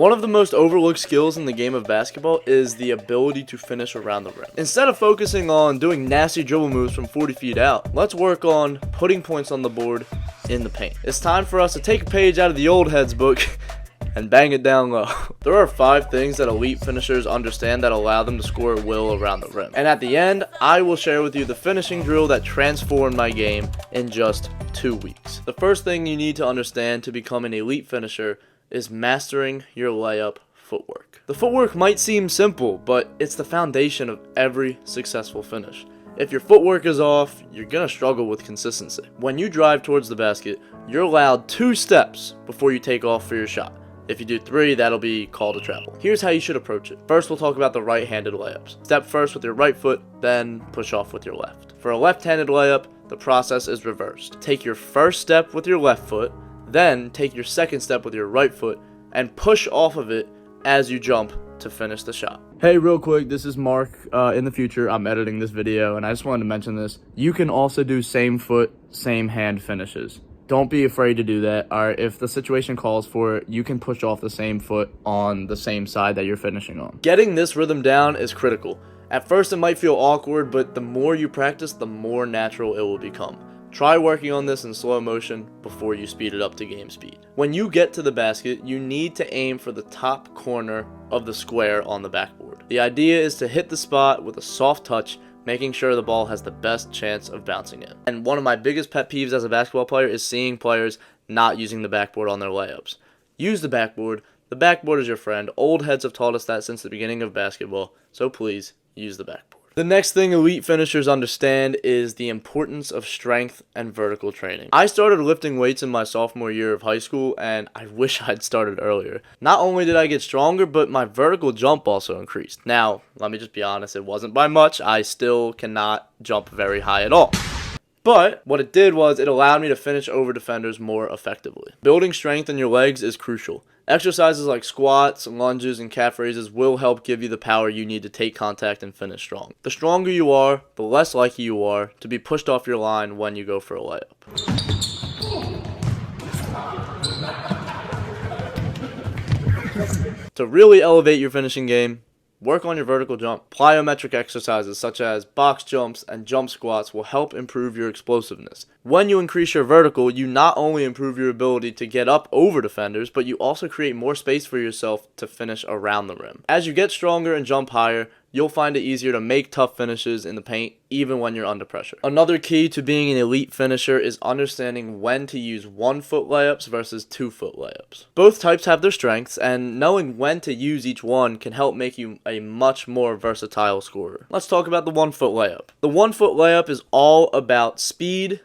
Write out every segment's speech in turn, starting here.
One of the most overlooked skills in the game of basketball is the ability to finish around the rim. Instead of focusing on doing nasty dribble moves from 40 feet out, let's work on putting points on the board in the paint. It's time for us to take a page out of the old heads book and bang it down low. There are 5 things that elite finishers understand that allow them to score at will around the rim. And at the end, I will share with you the finishing drill that transformed my game in just 2 weeks. The first thing you need to understand to become an elite finisher is mastering your layup footwork. The footwork might seem simple, but it's the foundation of every successful finish. If your footwork is off, you're gonna struggle with consistency. When you drive towards the basket, you're allowed 2 steps before you take off for your shot. If you do 3, that'll be called a travel. Here's how you should approach it. First, we'll talk about the right-handed layups. Step first with your right foot, then push off with your left. For a left-handed layup, the process is reversed. Take your first step with your left foot, then take your second step with your right foot and push off of it as you jump to finish the shot. Hey, real quick, this is Mark. In the future, I'm editing this video, and I just wanted to mention this. You can also do same foot, same hand finishes. Don't be afraid to do that. Or if the situation calls for it, you can push off the same foot on the same side that you're finishing on. Getting this rhythm down is critical. At first, it might feel awkward, but the more you practice, the more natural it will become. Try working on this in slow motion before you speed it up to game speed. When you get to the basket, you need to aim for the top corner of the square on the backboard. The idea is to hit the spot with a soft touch, making sure the ball has the best chance of bouncing in. And one of my biggest pet peeves as a basketball player is seeing players not using the backboard on their layups. Use the backboard. The backboard is your friend. Old heads have taught us that since the beginning of basketball, so please use the backboard. The next thing elite finishers understand is the importance of strength and vertical training. I started lifting weights in my sophomore year of high school, and I wish I'd started earlier. Not only did I get stronger, but my vertical jump also increased. Now, let me just be honest, it wasn't by much. I still cannot jump very high at all. But what it did was it allowed me to finish over defenders more effectively. Building strength in your legs is crucial. Exercises like squats, lunges, and calf raises will help give you the power you need to take contact and finish strong. The stronger you are, the less likely you are to be pushed off your line when you go for a layup. To really elevate your finishing game, work on your vertical jump. Plyometric exercises such as box jumps and jump squats will help improve your explosiveness. When you increase your vertical, you not only improve your ability to get up over defenders, but you also create more space for yourself to finish around the rim. As you get stronger and jump higher, you'll find it easier to make tough finishes in the paint even when you're under pressure. Another key to being an elite finisher is understanding when to use 1-foot layups versus 2-foot layups. Both types have their strengths, and knowing when to use each one can help make you a much more versatile scorer. Let's talk about the 1-foot layup. The 1-foot layup is all about speed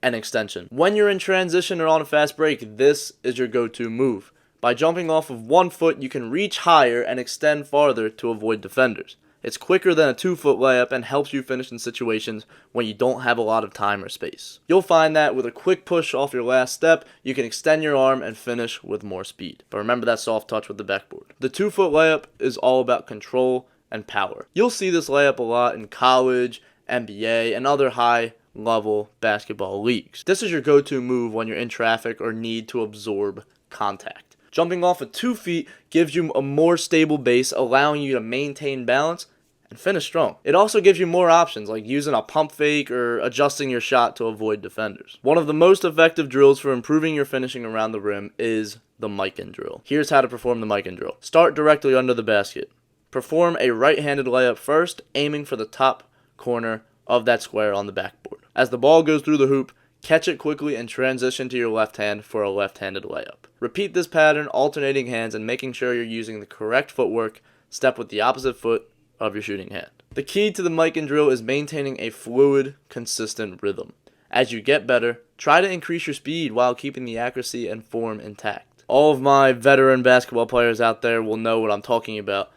and extension. When you're in transition or on a fast break, this is your go-to move. By jumping off of 1 foot, you can reach higher and extend farther to avoid defenders. It's quicker than a 2-foot layup and helps you finish in situations when you don't have a lot of time or space. You'll find that with a quick push off your last step, you can extend your arm and finish with more speed. But remember that soft touch with the backboard. The 2-foot layup is all about control and power. You'll see this layup a lot in college, NBA, and other high-level basketball leagues. This is your go-to move when you're in traffic or need to absorb contact. Jumping off of 2 feet gives you a more stable base, allowing you to maintain balance and finish strong. It also gives you more options like using a pump fake or adjusting your shot to avoid defenders. One of the most effective drills for improving your finishing around the rim is the Mikan drill. Here's how to perform the Mikan drill. Start directly under the basket. Perform a right-handed layup first, aiming for the top corner of that square on the backboard. As the ball goes through the hoop, catch it quickly and transition to your left hand for a left-handed layup. Repeat this pattern, alternating hands and making sure you're using the correct footwork. Step with the opposite foot of your shooting hand. The key to the Mikan drill is maintaining a fluid, consistent rhythm. As you get better, try to increase your speed while keeping the accuracy and form intact. All of my veteran basketball players out there will know what I'm talking about.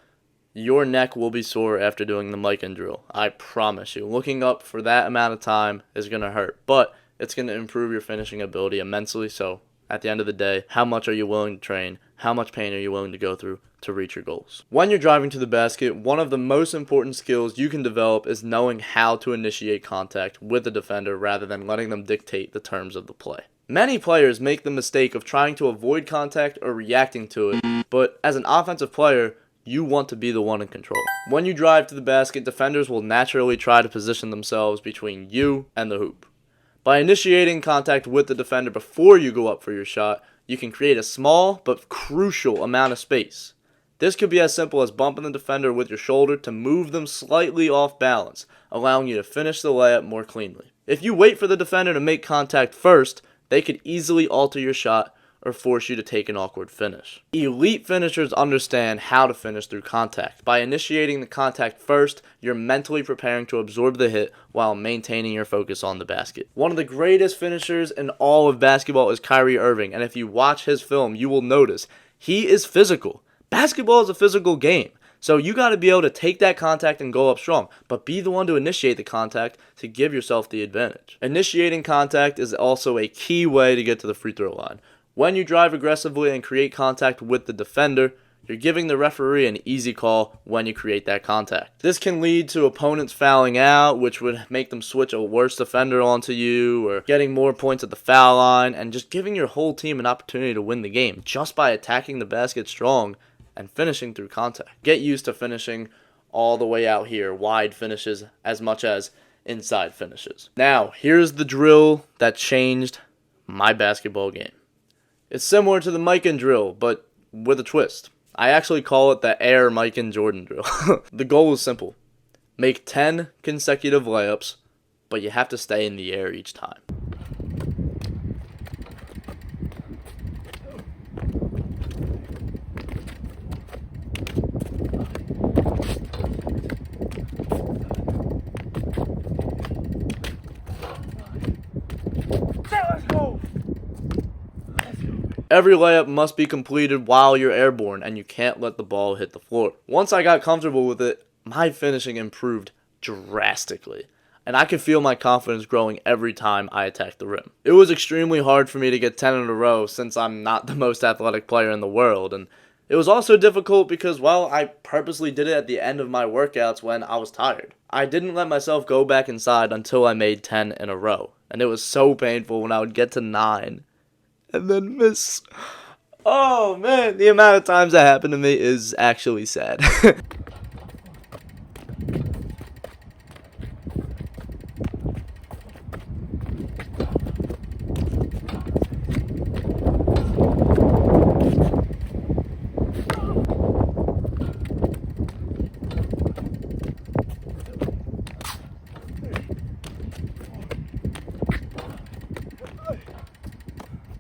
Your neck will be sore after doing the Mikan drill. I promise you. Looking up for that amount of time is going to hurt, but it's going to improve your finishing ability immensely. So at the end of the day, how much are you willing to train? How much pain are you willing to go through to reach your goals? When you're driving to the basket, one of the most important skills you can develop is knowing how to initiate contact with the defender rather than letting them dictate the terms of the play. Many players make the mistake of trying to avoid contact or reacting to it, but as an offensive player, you want to be the one in control. When you drive to the basket, defenders will naturally try to position themselves between you and the hoop. By initiating contact with the defender before you go up for your shot, you can create a small but crucial amount of space. This could be as simple as bumping the defender with your shoulder to move them slightly off balance, allowing you to finish the layup more cleanly. If you wait for the defender to make contact first, they could easily alter your shot or force you to take an awkward finish. Elite finishers understand how to finish through contact. By initiating the contact first, you're mentally preparing to absorb the hit while maintaining your focus on the basket. One of the greatest finishers in all of basketball is Kyrie Irving, and if you watch his film, you will notice he is physical. Basketball is a physical game, so you got to be able to take that contact and go up strong, but be the one to initiate the contact to give yourself the advantage. Initiating contact is also a key way to get to the free throw line. When you drive aggressively and create contact with the defender, you're giving the referee an easy call when you create that contact. This can lead to opponents fouling out, which would make them switch a worse defender onto you, or getting more points at the foul line, and just giving your whole team an opportunity to win the game just by attacking the basket strong and finishing through contact. Get used to finishing all the way out here, wide finishes as much as inside finishes. Now, here's the drill that changed my basketball game. It's similar to the Mikan drill, but with a twist. I actually call it the Air Mikan Jordan drill. The goal is simple. Make 10 consecutive layups, but you have to stay in the air each time. Every layup must be completed while you're airborne, and you can't let the ball hit the floor. Once I got comfortable with it, my finishing improved drastically, and I could feel my confidence growing every time I attacked the rim. It was extremely hard for me to get 10 in a row since I'm not the most athletic player in the world, and it was also difficult because, well, I purposely did it at the end of my workouts when I was tired. I didn't let myself go back inside until I made 10 in a row, and it was so painful when I would get to 9. And then miss. Oh man, the amount of times that happened to me is actually sad.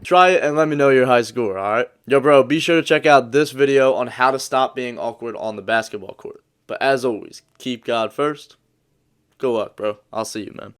Try it and let me know your high score, alright? Yo bro, be sure to check out this video on how to stop being awkward on the basketball court. But as always, keep God first. Good luck, bro. I'll see you, man.